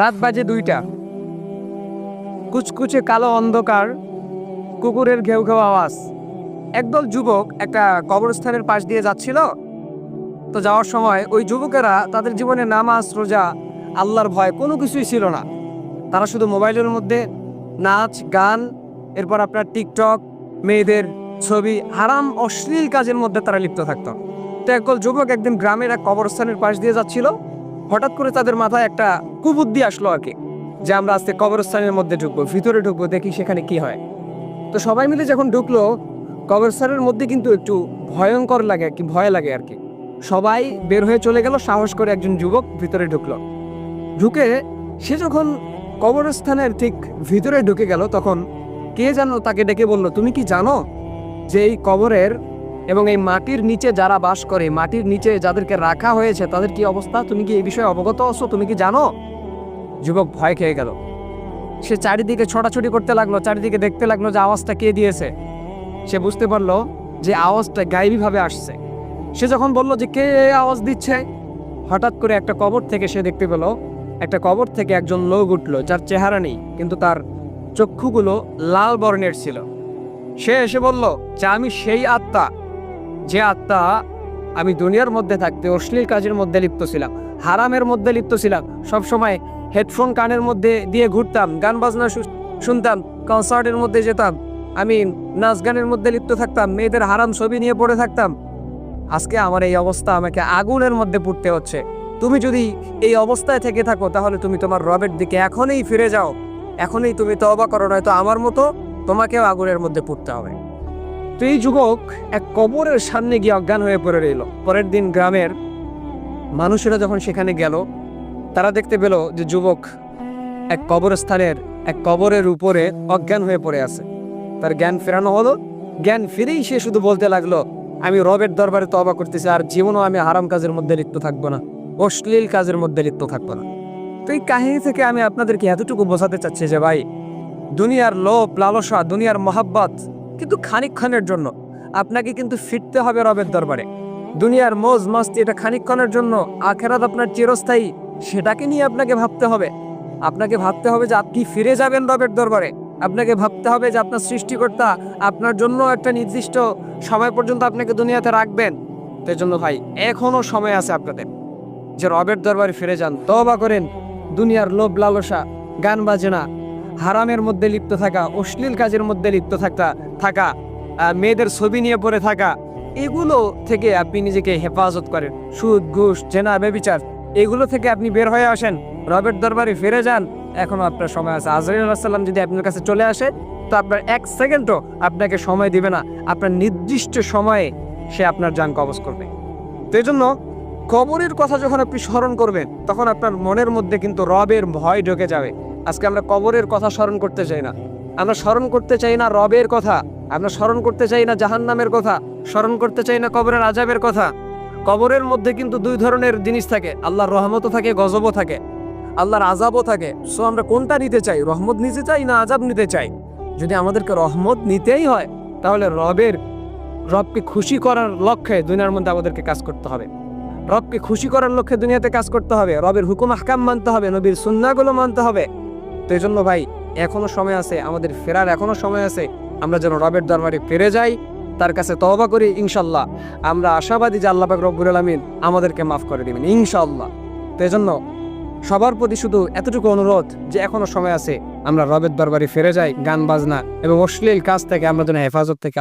রাত বাজে 2টা। কুচকুচে কালো অন্ধকার, কুকুরের ঘেউ ঘেউ আওয়াজ। একদল যুবক একটা কবরস্থানের পাশ দিয়ে যাচ্ছিল। তো যাওয়ার সময় ওই যুবকেরা তাদের জীবনে নামাজ, রোজা, আল্লাহর ভয় কোনো কিছুই ছিল না। তারা শুধু মোবাইলের মধ্যে নাচ, গান, এরপর আপনার টিকটক, মেয়েদের ছবি, হারাম অশ্লীল কাজের মধ্যে তারা লিপ্ত থাকতো। তো একদল যুবক একদিন গ্রামের এক কবরস্থানের পাশ দিয়ে যাচ্ছিল। হঠাৎ করে তাদের মাথায় একটা কুবুদ্ধি আসলো আর কি, যে আমরা আজকে কবরস্থানের মধ্যে ঢুকবো, ভিতরে ঢুকবো, দেখি সেখানে কি হয়। তো সবাই মিলে যখন ঢুকলো, কবরস্থানের মধ্যে কিন্তু একটু ভয়ঙ্কর লাগে আর কি, ভয় লাগে আর কি। সবাই বের হয়ে চলে গেল, সাহস করে একজন যুবক ভিতরে ঢুকলো। ঢুকে সে যখন কবরস্থানের ঠিক ভিতরে ঢুকে গেল, তখন কে যেন তাকে ডেকে বলল, তুমি কি জানো যে এই কবরের এবং এই মাটির নিচে যারা বাস করে, মাটির নিচে যাদেরকে রাখা হয়েছে তাদের কি অবস্থা? তুমি কি এই বিষয়ে অবগত আছো? তুমি কি জানো? যুবক ভয় খেয়ে গেল। সে চারিদিকে ছোটাছুটি করতে লাগলো, চারিদিকে দেখতে লাগলো যে আওয়াজটা কে দিয়েছে। সে বুঝতে পারলো যে আওয়াজটা গায়েবীভাবে আসছে। সে যখন বলল যে কে আওয়াজ দিচ্ছে, হঠাৎ করে একটা কবর থেকে সে দেখতে পেল, একটা কবর থেকে একজন লোক উঠলো, যার চেহারা নেই কিন্তু তার চক্ষুগুলো লাল বর্ণের ছিল। সে এসে বলল যে আমি সেই আত্মা, যে আত্মা আমি দুনিয়ার মধ্যে থাকতে অশ্লীল কাজের মধ্যে লিপ্ত ছিলাম, হারামের মধ্যে লিপ্ত ছিলাম, সবসময় হেডফোন কানের মধ্যে দিয়ে ঘুরতাম, গান বাজনা শুনতাম, কনসার্টের মধ্যে যেতাম, আমি নাচ গানের মধ্যে লিপ্ত থাকতাম, মেয়েদের হারাম ছবি নিয়ে পড়ে থাকতাম। আজকে আমার এই অবস্থা, আমাকে আগুনের মধ্যে পড়তে হচ্ছে। তুমি যদি এই অবস্থায় থেকে থাকো, তাহলে তুমি তোমার রবের দিকে এখনই ফিরে যাও, এখনই তুমি তওবা করো, নয়তো আমার মতো তোমাকেও আগুনের মধ্যে পড়তে হবে। তো এই যুবক এক কবরের সামনে গিয়ে অজ্ঞান হয়ে পড়ে রইল। পরের দিন গ্রামের মানুষেরা যখন সেখানে গেল, তারা দেখতে পেল যে যুবক এক কবরস্থানের এক কবরের উপরে অজ্ঞান হয়ে পড়ে আছে। তার জ্ঞান ফেরানো হলো। জ্ঞান ফিরেই সে শুধু বলতে লাগলো, আমি রবের দরবারে তওবা করতেছি, আর জীবনও আমি হারাম কাজের মধ্যে লিপ্ত থাকবো না, অশ্লীল কাজের মধ্যে লিপ্ত থাকবো না। তো এই কাহিনী থেকে আমি আপনাদেরকে এতটুকু বোঝাতে চাচ্ছি যে ভাই, দুনিয়ার লোভ লালসা, দুনিয়ার মহাব্বত কিন্তু খানিকক্ষণের জন্য। আপনাকে কিন্তু ফিরতে হবে রবের দরবারে। দুনিয়ার মৌজ মস্তি এটা খানিকক্ষণের জন্য, আখেরাত আপনার চিরস্থায়ী, সেটাকে নিয়ে আপনাকে ভাবতে হবে। আপনাকে ভাবতে হবে যে আপনি ফিরে যাবেন রবের দরবারে। আপনাকে ভাবতে হবে যে আপনার সৃষ্টিকর্তা আপনার জন্য একটা নির্দিষ্ট সময় পর্যন্ত আপনাকে দুনিয়াতে রাখবেন। তো জন্য ভাই, এখনো সময় আছে আপনাদের যে রবের দরবারে ফিরে যান, তওবা করেন। দুনিয়ার লোভ লালসা, গান বাজনা, হারামের মধ্যে লিপ্ত থাকা, অশ্লীল কাজের মধ্যে লিপ্ত থাকা, মেয়েদের ছবি নিয়ে পড়ে থাকা, এগুলো থেকে আপনি নিজেকে হেফাজত করেন। সুদ, ঘুষ, জেনা, ব্যভিচার, এগুলো থেকে আপনি বের হয়ে আসেন, রবের দরবারে ফিরে যান। এখনো আপনার সময় আছে। আজরাইল আলাইহিস সালাম যদি আপনার কাছে চলে আসে, তো আপনার 1 সেকেন্ডও আপনাকে সময় দিবে না, আপনার নির্দিষ্ট সময়ে সে আপনার জান কবজ করবে। তো এই জন্য কবরের কথা যখন আপনি স্মরণ করবেন, তখন আপনার মনের মধ্যে কিন্তু রবের ভয় ঢুকে যাবে। আজকে আমরা কবরের কথা স্মরণ করতে চাই না। আমরা স্মরণ করতে চাই না রবের কথা, আমরা স্মরণ করতে চাই না জাহান্নামের কথা, স্মরণ করতে চাই না কবরের আযাবের কথা। কবরের মধ্যে কিন্তু 2 ধরনের জিনিস থাকে, আল্লাহর রহমতও থাকে, গজবও থাকে, আল্লাহর আযাবও থাকে। সো আমরা কোনটা নিতে চাই? রহমত নিতে চাই না আযাব নিতে চাই? যদি আমাদেরকে রহমত নিতেই হয়, তাহলে রবকে খুশি করার লক্ষ্যে দুনিয়ার মধ্যে আমাদেরকে কাজ করতে হবে। রবকে খুশি করার লক্ষ্যে দুনিয়াতে কাজ করতে হবে, রবের হুকুম আহকাম মানতে হবে, নবীর সুন্নাহগুলো মানতে হবে। তো এই জন্য ভাই, এখনো সময় আছে, আমাদের ফেরার এখনো সময় আছে। আমরা যেন রবের দরবারে ফিরে যাই, তার কাছে তওবা করি। ইনশাল্লাহ আমরা আশাবাদী যে আল্লাহ পাক রব্বুল আলামিন আমাদেরকে মাফ করে দিবেন ইনশাল্লাহ। তো এই জন্য সবার প্রতি শুধু এতটুকু অনুরোধ যে এখনো সময় আছে, আমরা রবের দরবারে ফিরে যাই। গান বাজনা এবং অশ্লীল কাজ থেকে আমরা যেন হেফাজত থেকে